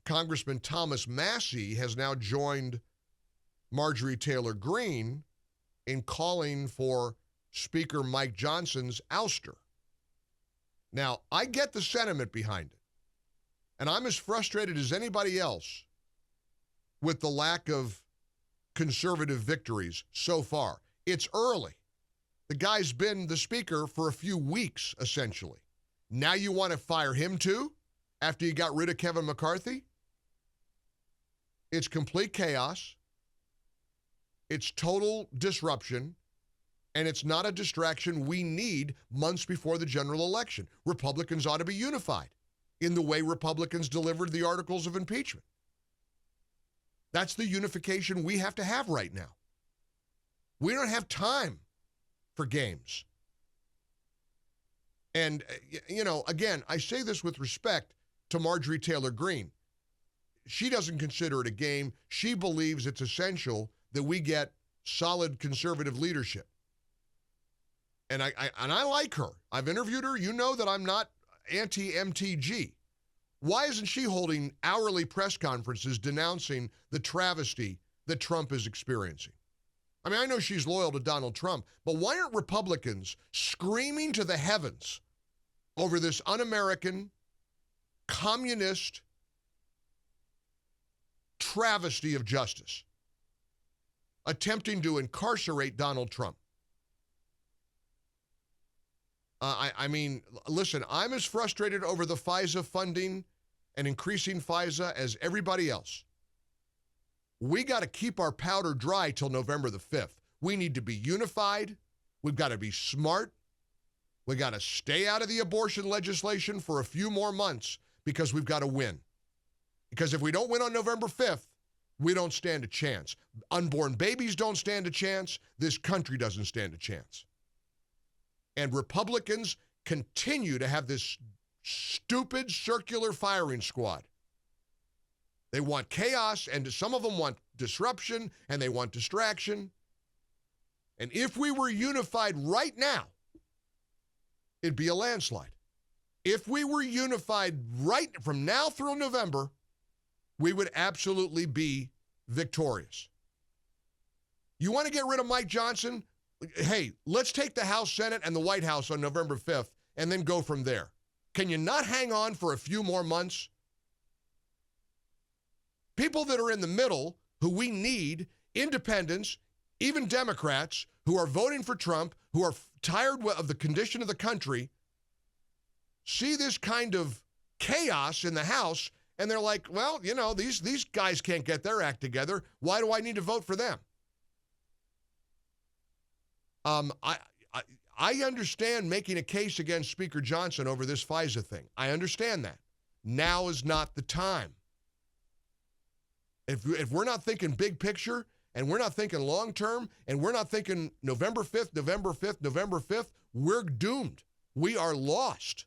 Congressman Thomas Massie has now joined Marjorie Taylor Green in calling for Speaker Mike Johnson's ouster. Now, I get the sentiment behind it, and I'm as frustrated as anybody else with the lack of conservative victories so far. It's early. The guy's been the speaker for a few weeks, essentially. Now you want to fire him too, after you got rid of Kevin McCarthy? It's complete chaos. It's total disruption. And it's not a distraction we need months before the general election. Republicans ought to be unified in the way Republicans delivered the articles of impeachment. That's the unification we have to have right now. We don't have time for games. And, you know, again, I say this with respect to Marjorie Taylor Green. She doesn't consider it a game. She believes it's essential that we get solid conservative leadership. And I like her. I've interviewed her. You know that I'm not anti-MTG. Why isn't she holding hourly press conferences denouncing the travesty that Trump is experiencing? I mean, I know she's loyal to Donald Trump, but why aren't Republicans screaming to the heavens over this un-American, communist travesty of justice, attempting to incarcerate Donald Trump? I mean, listen, I'm as frustrated over the FISA funding and increasing FISA as everybody else. We got to keep our powder dry till November the 5th. We need to be unified. We've got to be smart. We got to stay out of the abortion legislation for a few more months because we've got to win. Because if we don't win on November 5th, we don't stand a chance. Unborn babies don't stand a chance. This country doesn't stand a chance. And Republicans continue to have this stupid circular firing squad. They want chaos, and some of them want disruption, and they want distraction. And if we were unified right now, it'd be a landslide. If we were unified right from now through November, we would absolutely be victorious. You want to get rid of Mike Johnson? Hey, let's take the House, Senate, and the White House on November 5th and then go from there. Can you not hang on for a few more months? People that are in the middle, who we need, independents, even Democrats, who are voting for Trump, who are tired of the condition of the country, see this kind of chaos in the House, and they're like, well, you know, these guys can't get their act together. Why do I need to vote for them? I understand making a case against Speaker Johnson over this FISA thing. I understand that. Now is not the time. If we're not thinking big picture, and we're not thinking long term, and we're not thinking November 5th, November 5th, November 5th, we're doomed. We are lost.